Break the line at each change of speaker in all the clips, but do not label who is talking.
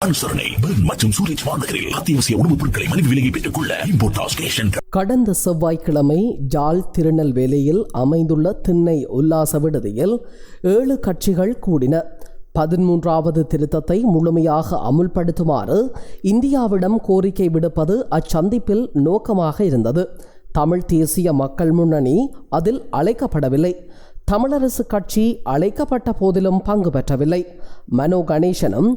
அனுசரணை மற்றும் சூரஜ் வானகரில் அத்தியாவசிய உணவுப் பொருட்களை மலிவு விலையை பெற்றுக் கொள்ள இம்போர்ட் ஸ்டேஷன்.
கடந்த செவ்வாய்க்கிழமை ஜாழ் திருநெல்வேலியில் அமைந்துள்ள திண்ணை உல்லாச விடுதியில் 7 கட்சிகள் கூடின. 13வது திருத்தத்தை முழுமையாக அமுல்படுத்துமாறு இந்தியாவிடம் கோரிக்கை விடுப்பது அச்சந்திப்பில் நோக்கமாக இருந்தது. தமிழ் தேசிய மக்கள் முன்னணி அதில் அழைக்கப்படவில்லை. தமிழரசு கட்சி அழைக்கப்பட்ட போதிலும் பங்கு பெற்றவில்லை. மனோ கணேசனும்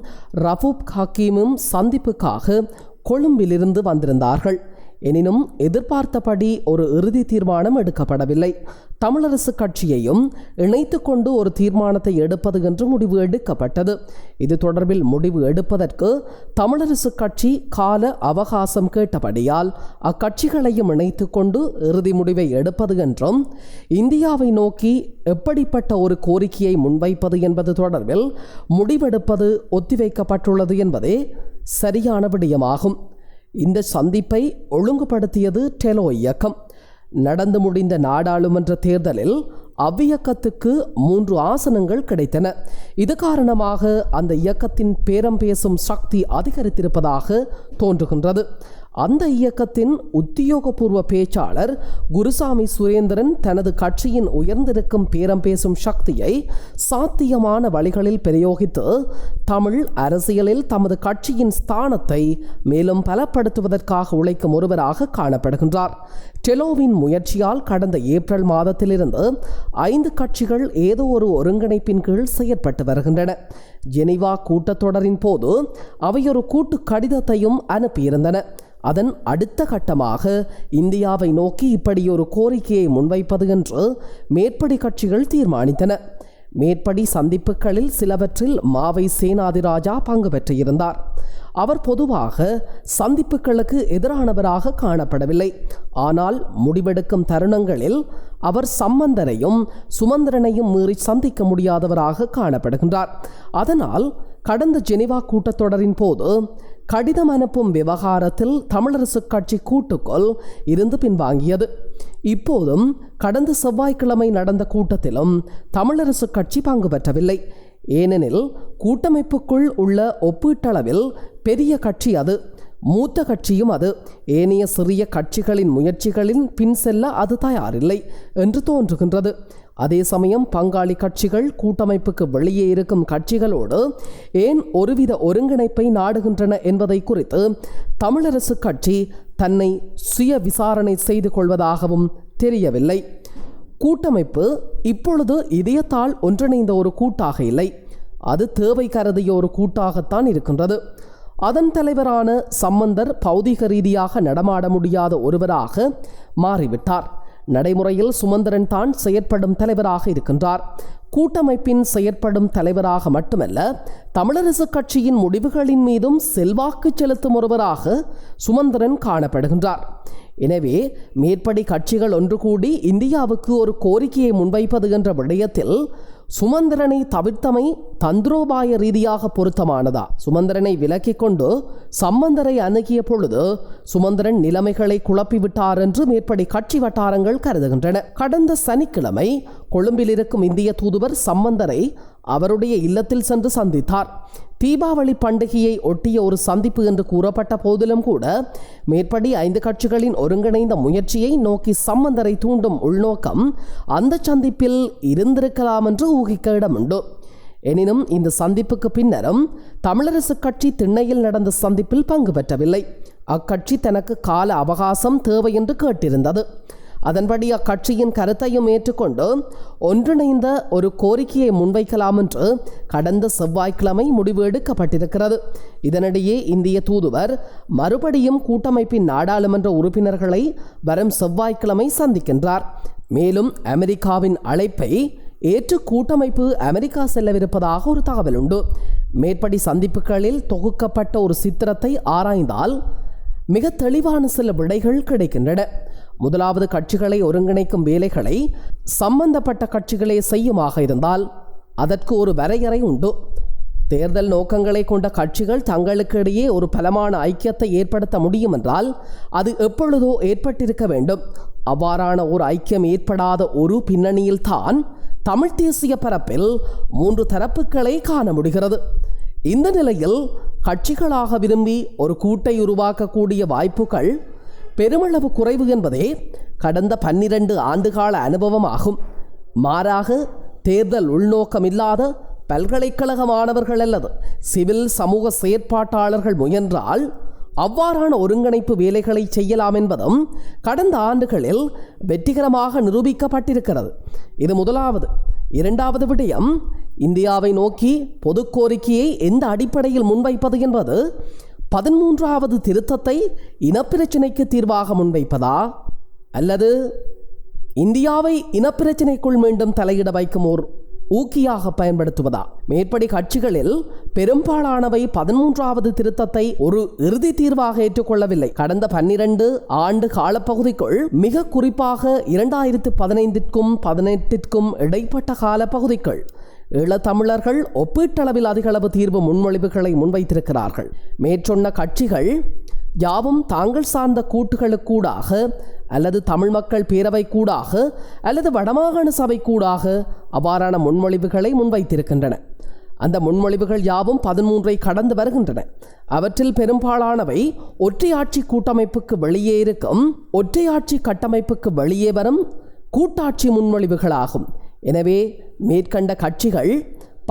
ரஃபூப் ஹக்கீமும் சந்திப்புக்காக கொழும்பிலிருந்து வந்திருந்தார்கள். எனினும் எதிர்பார்த்தபடி ஒரு இறுதி தீர்மானம் எடுக்கப்படவில்லை. தமிழரசு கட்சியையும் இணைத்து கொண்டு ஒரு தீர்மானத்தை எடுப்பது என்று முடிவு எடுக்கப்பட்டது. இது தொடர்பில் முடிவு எடுப்பதற்கு தமிழரசு கட்சி கால அவகாசம் கேட்டபடியால் அக்கட்சிகளையும் இணைத்து கொண்டு இறுதி முடிவை எடுப்பது என்றும் இந்தியாவை நோக்கி எப்படிப்பட்ட ஒரு கோரிக்கையை முன்வைப்பது என்பது தொடர்பில் முடிவெடுப்பது ஒத்திவைக்கப்பட்டுள்ளது என்பதே சரியான விடயமாகும். இந்த சந்திப்பை ஒழுங்குபடுத்தியது டெலோ இயக்கம். நடந்து முடிந்த நாடாளுமன்ற தேர்தலில் அவ்வியக்கத்துக்கு 3 ஆசனங்கள் கிடைத்தன. இது காரணமாக அந்த இயக்கத்தின் பேரம் பேசும் சக்தி அதிகரித்திருப்பதாக தோன்றுகின்றது. அந்த இயக்கத்தின் உத்தியோகபூர்வ பேச்சாளர் குருசாமி சுரேந்திரன் தனது கட்சியின் உயர்ந்திருக்கும் பேரம் பேசும் சக்தியை சாத்தியமான வழிகளில் பிரயோகித்து தமிழ் அரசியலில் தமது கட்சியின் ஸ்தானத்தை மேலும் பலப்படுத்துவதற்காக உழைக்கும் ஒருவராக காணப்படுகின்றார். டெலோவின் முயற்சியால் கடந்த ஏப்ரல் மாதத்திலிருந்து 5 கட்சிகள் ஏதோ ஒரு ஒருங்கிணைப்பின் கீழ் செயற்பட்டு வருகின்றன. ஜெனீவா கூட்டத்தொடரின் போது அவை ஒரு கூட்டு கடிதத்தையும் அனுப்பியிருந்தன. அதன் அடுத்த கட்டமாக இந்தியாவை நோக்கி இப்படி ஒரு கோரிக்கையை முன்வைப்பது என்று மேற்படி கட்சிகள் தீர்மானித்தன. மேற்படி சந்திப்புகளில் சிலவற்றில் மாவை சேனாதிராஜா பங்கு பெற்றிருந்தார். அவர் பொதுவாக சந்திப்புகளுக்கு எதிரானவராக காணப்படவில்லை. ஆனால் முடிவெடுக்கும் தருணங்களில் அவர் சம்பந்தரையும் சுமந்திரனையும் மீறி சந்திக்க முடியாதவராக காணப்படுகின்றார். அதனால் கடந்த ஜெனீவா கூட்டத்தொடரின் போது கடிதம் அனுப்பும் விவகாரத்தில் தமிழரசு கட்சி கூட்டுக்குள் இருந்து பின்வாங்கியது. இப்போதும் கடந்த செவ்வாய்க்கிழமை நடந்த கூட்டத்திலும் தமிழரசு கட்சி பங்கு பெற்றவில்லை. ஏனெனில் கூட்டமைப்புக்குள் உள்ள ஒப்பீட்டளவில் பெரிய கட்சி அது, மூத்த கட்சியும் அது. ஏனைய சிறிய கட்சிகளின் முயற்சிகளின் பின் செல்ல அது தயாரில்லை என்று தோன்றுகின்றது. அதே சமயம் பங்காளி கட்சிகள் கூட்டமைப்புக்கு வெளியே இருக்கும் கட்சிகளோடு ஏன் ஒருவித ஒருங்கிணைப்பை நாடுகின்றன என்பதை குறித்து தமிழரசு கட்சி தன்னை சுய விசாரணை செய்து கொள்வதாகவும் தெரியவில்லை. கூட்டமைப்பு இப்பொழுது இதயத்தால் ஒன்றிணைந்த ஒரு கூட்டாக இல்லை. அது தேவை கருதிய ஒரு கூட்டாகத்தான் இருக்கின்றது. அதன் தலைவரான சம்பந்தர் பௌதிக ரீதியாக நடமாட முடியாத ஒருவராக மாறிவிட்டார். நடைமுறையில் சுமந்திரன் தான் செயற்படும் தலைவராக இருக்கின்றார். கூட்டமைப்பின் செயற்படும் தலைவராக மட்டுமல்ல, தமிழரசு கட்சியின் முடிவுகளின் மீதும் செல்வாக்கு செலுத்தும் ஒருவராக சுமந்திரன் காணப்படுகின்றார். எனவே மேற்படி கட்சிகள் ஒன்று கூடி இந்தியாவுக்கு ஒரு கோரிக்கையை முன்வைப்பது என்ற விடயத்தில் சுமந்திரனை தவிர்த்தமை தந்திரோபாய ரீதியாக பொருத்தமானதா? சுமந்திரனை விலக்கிக் கொண்டு சம்பந்தரை அணுகிய பொழுது சுமந்திரன் நிலைமைகளை குழப்பிவிட்டார் என்று மேற்படி கட்சி வட்டாரங்கள் கருதுகின்றன. கடந்த சனிக்கிழமை கொழும்பில் இருக்கும் இந்திய தூதுவர் சம்பந்தரை அவருடைய இல்லத்தில் சென்று சந்தித்தார். தீபாவளி பண்டிகையை ஒட்டிய ஒரு சந்திப்பு என்று கூறப்பட்ட போதிலும் கூட மேற்படி 5 கட்சிகளின் ஒருங்கிணைந்த முயற்சியை நோக்கி சம்பந்தரை தூண்டும் உள்நோக்கம் அந்த சந்திப்பில் இருந்திருக்கலாம் என்று ஊகிக்க இடமுண்டு. எனினும் இந்த சந்திப்புக்கு பின்னரும் தமிழரசு கட்சி திண்ணையில் நடந்த சந்திப்பில் பங்கு பெற்றவில்லை. அக்கட்சி தனக்கு கால அவகாசம் தேவை என்று கேட்டிருந்தது. அதன்படி அக்கட்சியின் கருத்தையும் ஏற்றுக்கொண்டு ஒன்றிணைந்த ஒரு கோரிக்கையை முன்வைக்கலாம் என்று கடந்த செவ்வாய்க்கிழமை முடிவு எடுக்கப்பட்டிருக்கிறது. இதனிடையே இந்திய தூதுவர் மறுபடியும் கூட்டமைப்பின் நாடாளுமன்ற உறுப்பினர்களை வரும் செவ்வாய்க்கிழமை சந்திக்கின்றார். மேலும் அமெரிக்காவின் அழைப்பை ஏற்று கூட்டமைப்பு அமெரிக்கா செல்லவிருப்பதாக ஒரு தகவல் உண்டு. மேற்படி சந்திப்புகளில் தொகுக்கப்பட்ட ஒரு சித்திரத்தை ஆராய்ந்தால் மிக தெளிவான சில விடைகள் கிடைக்கின்றன. முதலாவது, கட்சிகளை ஒருங்கிணைக்கும் வேலைகளை சம்பந்தப்பட்ட கட்சிகளே செய்யுமாக இருந்தால் அதற்கு ஒரு வரையறை உண்டு. தேர்தல் நோக்கங்களை கொண்ட கட்சிகள் தங்களுக்கு இடையே ஒரு பலமான ஐக்கியத்தை ஏற்படுத்த முடியும் என்றால் அது எப்பொழுதோ ஏற்பட்டிருக்க வேண்டும். அவ்வாறான ஒரு ஐக்கியம் ஏற்படாத ஒரு பின்னணியில் தான் தமிழ் தேசிய பரப்பில் 3 தரப்புகளை காண முடிகிறது. இந்த நிலையில் கட்சிகளாக விரும்பி ஒரு கூட்டை உருவாக்கக்கூடிய வாய்ப்புகள் பெருமளவு குறைவு என்பதே கடந்த 12 ஆண்டுகால அனுபவமாகும். மாறாக தேர்தல் உள்நோக்கமில்லாத பல்கலைக்கழக மாணவர்கள் அல்லது சிவில் சமூக செயற்பாட்டாளர்கள் முயன்றால் அவ்வாறான ஒருங்கிணைப்பு வேலைகளை செய்யலாம் என்பதும் கடந்த ஆண்டுகளில் வெற்றிகரமாக நிரூபிக்கப்பட்டிருக்கிறது. இது முதலாவது. இரண்டாவது விடயம், இந்தியாவை நோக்கி பொது கோரிக்கையை எந்த அடிப்படையில் முன்வைப்பது என்பது 13வது திருத்தத்தை இனப்பிரச்சினைக்கு தீர்வாக முன்வைப்பதா அல்லது இந்தியாவை இனப்பிரச்சினைக்குள் மீண்டும் தலையிட வைக்கும் ஓர் ஊக்கியாக பயன்படுத்துவதா? மேற்படி கட்சிகளில் பெரும்பாலானவை 13வது திருத்தத்தை ஒரு இறுதி தீர்வாக ஏற்றுக்கொள்ளவில்லை. கடந்த 12 ஆண்டு காலப்பகுதிக்குள், மிக குறிப்பாக 2015க்கும் 18க்கும் இடைப்பட்ட காலப்பகுதிக்குள் ஈழத்தமிழர்கள் ஒப்பீட்டளவில் அதிகளவு தீர்வு முன்மொழிவுகளை முன்வைத்திருக்கிறார்கள். மேற்சொன்ன கட்சிகள் யாவும் தாங்கள் சார்ந்த கூட்டுகளுக்கூடாக அல்லது தமிழ் மக்கள் பேரவை கூடாக அல்லது வடமாகாண சபை கூடாக அவ்வாறான முன்மொழிவுகளை முன்வைத்திருக்கின்றன. அந்த முன்மொழிவுகள் யாவும் 13ஐ கடந்து வருகின்றன. அவற்றில் பெரும்பாலானவை ஒற்றையாட்சி கூட்டமைப்புக்கு வெளியே இருக்கும், ஒற்றையாட்சி கட்டமைப்புக்கு வெளியே வரும் கூட்டாட்சி முன்மொழிவுகளாகும். எனவே மேற்கண்ட கட்சிகள்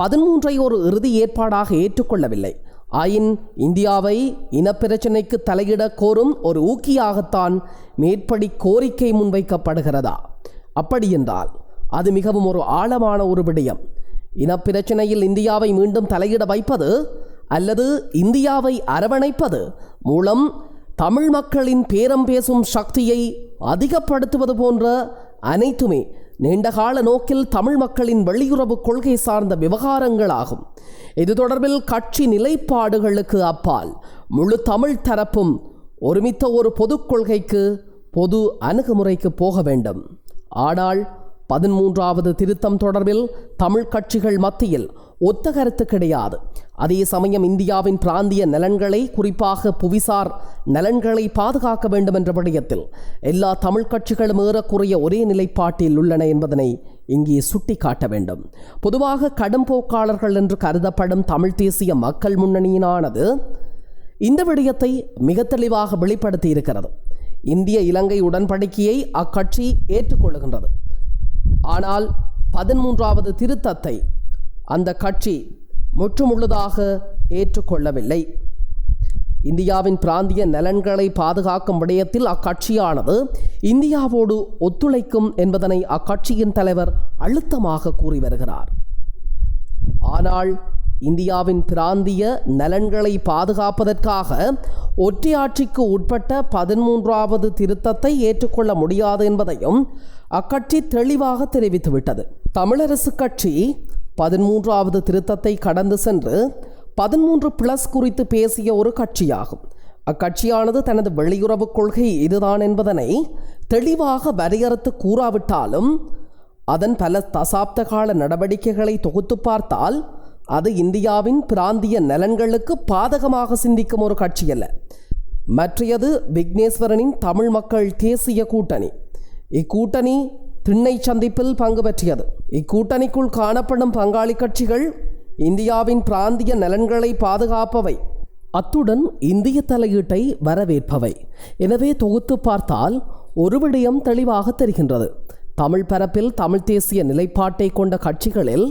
13ஐ ஒரு இறுதி ஏற்பாடாக ஏற்றுக்கொள்ளவில்லை. ஆயின் இந்தியாவை இனப்பிரச்சினைக்கு தலையிட கோரும் ஒரு ஊக்கியாகத்தான் மேற்படி கோரிக்கை முன்வைக்கப்படுகிறதா? அப்படியென்றால் அது மிகவும் ஒரு ஆழமான ஒரு விடயம். இனப்பிரச்சினையில் இந்தியாவை மீண்டும் தலையிட வைப்பது அல்லது இந்தியாவை அரவணைப்பது மூலம் தமிழ் மக்களின் பேரம் பேசும் சக்தியை அதிகப்படுத்துவது போன்ற அனைத்துமே நீண்டகால நோக்கில் தமிழ் மக்களின் வெளியுறவு கொள்கை சார்ந்த விவகாரங்களாகும். இது தொடர்பில் கட்சி நிலைப்பாடுகளுக்கு அப்பால் முழு தமிழ் தரப்பும் ஒருமித்த ஒரு பொது கொள்கைக்கு, பொது அணுகுமுறைக்கு போக வேண்டும். ஆனால் 13வது திருத்தம் தொடர்பில் தமிழ் கட்சிகள் மத்தியில் ஒத்த கருத்து கிடையாது. அதே சமயம் இந்தியாவின் பிராந்திய நலன்களை, குறிப்பாக புவிசார் நலன்களை பாதுகாக்க வேண்டும் என்ற விடயத்தில் எல்லா தமிழ் கட்சிகளும் ஏறக்குறைய ஒரே நிலைப்பாட்டில் உள்ளன என்பதனை இங்கே சுட்டி காட்ட வேண்டும். பொதுவாக கடும் போக்காளர்கள் என்று கருதப்படும் தமிழ் தேசிய மக்கள் முன்னணியினானது இந்த விடயத்தை மிக தெளிவாக வெளிப்படுத்தி இருக்கிறது. இந்திய இலங்கை உடன்படிக்கையை அக்கட்சி ஏற்றுக்கொள்ளுகின்றது. ஆனால் 13வது திருத்தத்தை அந்த கட்சி முற்றுமுழுதாக ஏற்றுக்கொள்ளவில்லை. இந்தியாவின் பிராந்திய நலன்களை பாதுகாக்கும் விடயத்தில் அக்கட்சியானது இந்தியாவோடு ஒத்துழைக்கும் என்பதனை அக்கட்சியின் தலைவர் அழுத்தமாக கூறி வருகிறார். ஆனால் இந்தியாவின் பிராந்திய நலன்களை பாதுகாப்பதற்காக ஒற்றையாட்சிக்கு உட்பட்ட 13வது திருத்தத்தை ஏற்றுக்கொள்ள முடியாது என்பதையும் அக்கட்சி தெளிவாக தெரிவித்துவிட்டது. தமிழரசு கட்சி 13வது திருத்தத்தை கடந்து சென்று 13+ குறித்து பேசிய ஒரு கட்சியாகும். அக்கட்சியானது தனது வெளியுறவு கொள்கை இதுதான் என்பதனை தெளிவாக வரையறுத்து கூறாவிட்டாலும் அதன் பல தசாப்த கால நடவடிக்கைகளை தொகுத்து பார்த்தால் அது இந்தியாவின் பிராந்திய நலன்களுக்கு பாதகமாக சிந்திக்கும் ஒரு கட்சி அல்ல. மற்றையது விக்னேஸ்வரனின் தமிழ் மக்கள் தேசிய கூட்டணி. இக்கூட்டணி திண்ணை சந்திப்பில் பங்கு பெற்றியது. இக்கூட்டணிக்குள் காணப்படும் பங்காளி கட்சிகள் இந்தியாவின் பிராந்திய நலன்களை பாதுகாப்பவை, அத்துடன் இந்திய தலையீட்டை வரவேற்பவை. எனவே தொகுத்து பார்த்தால் ஒரு விடயம் தெளிவாக தெரிகின்றது. தமிழ் பரப்பில் தமிழ் தேசிய நிலைப்பாட்டை கொண்ட கட்சிகளில்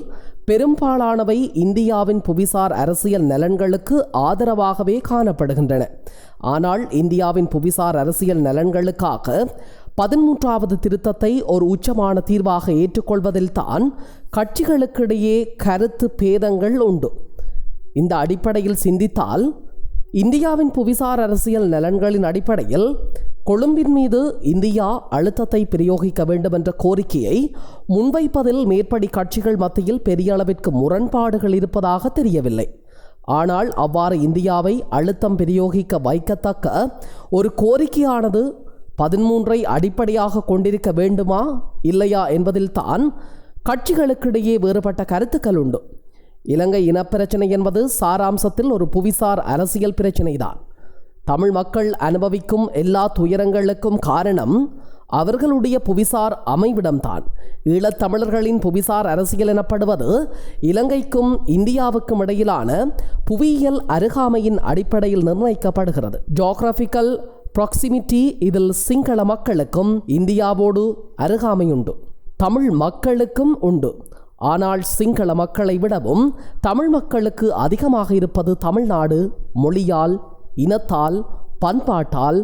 பெரும்பாலானவை இந்தியாவின் புவிசார் அரசியல் நலன்களுக்கு ஆதரவாகவே காணப்படுகின்றன. ஆனால் இந்தியாவின் புவிசார் அரசியல் நலன்களுக்காக 13வது திருத்தத்தை ஒரு உச்சமான தீர்வாக ஏற்றுக்கொள்வதில் தான் கட்சிகளுக்கிடையே கருத்து பேதங்கள் உண்டு. இந்த அடிப்படையில் சிந்தித்தால் இந்தியாவின் புவிசார் அரசியல் நலன்களின் அடிப்படையில் கொழும்பின் மீது இந்தியா அழுத்தத்தை பிரயோகிக்க வேண்டும் என்ற கோரிக்கையை முன்வைப்பதில் மேற்படி கட்சிகள் மத்தியில் பெரிய அளவிற்கு முரண்பாடுகள் இருப்பதாக தெரியவில்லை. ஆனால் அவ்வாறு இந்தியாவை அழுத்தம் பிரயோகிக்க வைக்கத்தக்க ஒரு கோரிக்கையானது 13ஐ அடிப்படையாக கொண்டிருக்க வேண்டுமா இல்லையா என்பதில் தான் கட்சிகளுக்கிடையே வேறுபட்ட கருத்துக்கள் உண்டு. இலங்கை இனப்பிரச்சனை என்பது சாராம்சத்தில் ஒரு புவிசார் அரசியல் பிரச்சினைதான். தமிழ் மக்கள் அனுபவிக்கும் எல்லா துயரங்களுக்கும் காரணம் அவர்களுடைய புவிசார் அமைவிடம்தான். ஈழத்தமிழர்களின் புவிசார் அரசியல் எனப்படுவது இலங்கைக்கும் இந்தியாவுக்கும் இடையிலான புவியியல் அருகாமையின் அடிப்படையில் நிர்ணயிக்கப்படுகிறது. Geographical proximity. இதில் சிங்கள மக்களுக்கும் இந்தியாவோடு அருகாமையுண்டு, தமிழ் மக்களுக்கும் உண்டு. ஆனால் சிங்கள மக்களை விடவும் தமிழ் மக்களுக்கு அதிகமாக இருப்பது தமிழ்நாடு. மொழியால், இனத்தால், பண்பாட்டால்,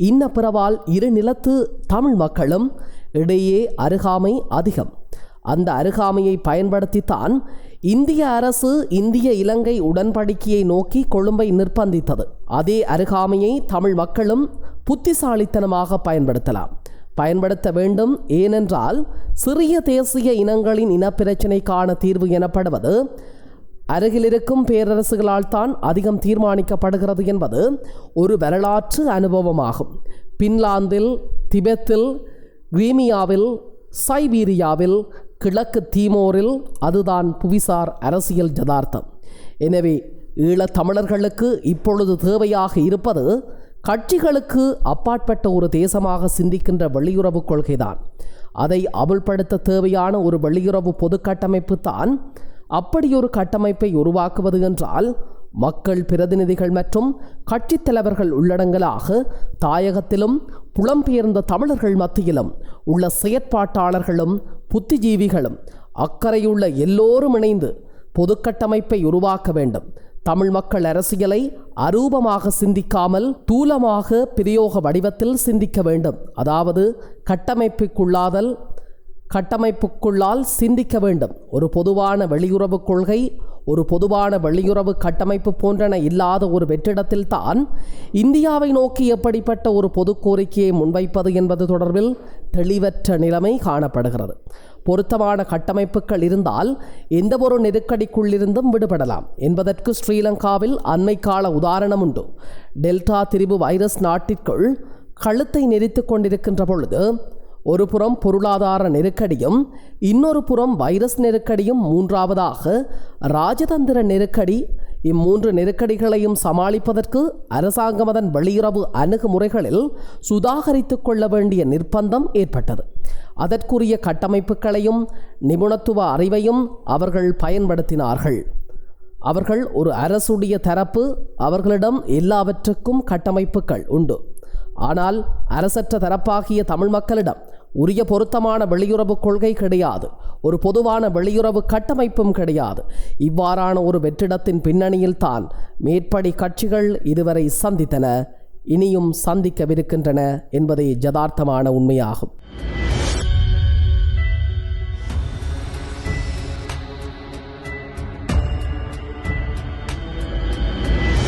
இன்னபிறவால் இரு நிலத்து தமிழ் மக்களும் இடையே அருகாமை அதிகம். அந்த அருகாமையை பயன்படுத்தித்தான் இந்திய அரசு இந்திய இலங்கை உடன்படிக்கையை நோக்கி கொழும்பை நிர்பந்தித்தது. அதே அருகாமையை தமிழ் மக்களும் புத்திசாலித்தனமாக பயன்படுத்த வேண்டும். ஏனென்றால் சிறிய தேசிய இனங்களின் இனப்பிரச்சினைக்கான தீர்வு எனப்படுவது அருகிலிருக்கும் பேரரசுகளால் தான் அதிகம் தீர்மானிக்கப்படுகிறது என்பது ஒரு வரலாற்று அனுபவமாகும். பின்லாந்தில், திபெத்தில், கிரீமியாவில், சைபீரியாவில், கிழக்கு தீமோரில் அதுதான் புவிசார் அரசியல் யதார்த்தம். எனவே ஈழத்தமிழர்களுக்கு இப்பொழுது தேவையாக இருப்பது கட்சிகளுக்கு அப்பாற்பட்ட ஒரு தேசமாக சிந்திக்கின்ற வெளியுறவு கொள்கைதான். அதை அமுல்படுத்த தேவையான ஒரு வெளியுறவு பொது கட்டமைப்பு தான். அப்படியொரு கட்டமைப்பை உருவாக்குவது என்றால் மக்கள் பிரதிநிதிகள் மற்றும் கட்சித் தலைவர்கள் உள்ளடங்கலாக தாயகத்திலும் புலம்பெயர்ந்த தமிழர்கள் மத்தியிலும் உள்ள செயற்பாட்டாளர்களும் புத்திஜீவிகளும் அக்கறையுள்ள எல்லோரும் இணைந்து பொது கட்டமைப்பை உருவாக்க வேண்டும். தமிழ் மக்கள் அரசியலை அரூபமாக சிந்திக்காமல் தூலமாக பிரயோக வடிவத்தில் சிந்திக்க வேண்டும். அதாவது கட்டமைப்புக்குள்ளால் சிந்திக்க வேண்டும். ஒரு பொதுவான வெளியுறவு கொள்கை, ஒரு பொதுவான வெளியுறவு கட்டமைப்பு போன்றன இல்லாத ஒரு வெற்றிடத்தில் தான் இந்தியாவை நோக்கி எப்படிப்பட்ட ஒரு பொது கோரிக்கையை முன்வைப்பது என்பது தொடர்பில் தெளிவற்ற நிலைமை காணப்படுகிறது. பொருத்தமான கட்டமைப்புகள் இருந்தால் எந்த ஒரு நெருக்கடிக்குள்ளிருந்தும் விடுபடலாம் என்பதற்கு ஸ்ரீலங்காவில் அண்மை கால உதாரணம் உண்டு. டெல்டா திரிபு வைரஸ் நாட்டிற்குள் கழுத்தை நெரித்து கொண்டிருக்கின்ற பொழுது ஒரு புறம் பொருளாதார நெருக்கடியும், இன்னொரு புறம் வைரஸ் நெருக்கடியும், மூன்றாவதாக ராஜதந்திர நெருக்கடி. இம்மூன்று நெருக்கடிகளையும் சமாளிப்பதற்கு அரசாங்கம் அதன் வெளியுறவு அணுகுமுறைகளில் சுதாகரித்து கொள்ள வேண்டிய நிர்பந்தம் ஏற்பட்டது. அதற்குரிய கட்டமைப்புகளையும் நிபுணத்துவ அறிவையும் அவர்கள் பயன்படுத்தினார்கள். அவர்கள் ஒரு அரசுடைய தரப்பு, அவர்களிடம் எல்லாவற்றுக்கும் கட்டமைப்புகள் உண்டு. ஆனால் அரசற்ற தரப்பாகிய தமிழ் மக்களிடம் உரிய பொருத்தமான வெளியுறவு கொள்கை கிடையாது, ஒரு பொதுவான வெளியுறவு கட்டமைப்பும் கிடையாது. இவ்வாறான ஒரு வெற்றிடத்தின் பின்னணியில் தான் மேற்படி கட்சிகள் இதுவரை சந்தித்தன, இனியும் சந்திக்கவிருக்கின்றன என்பதே யதார்த்தமான உண்மையாகும்.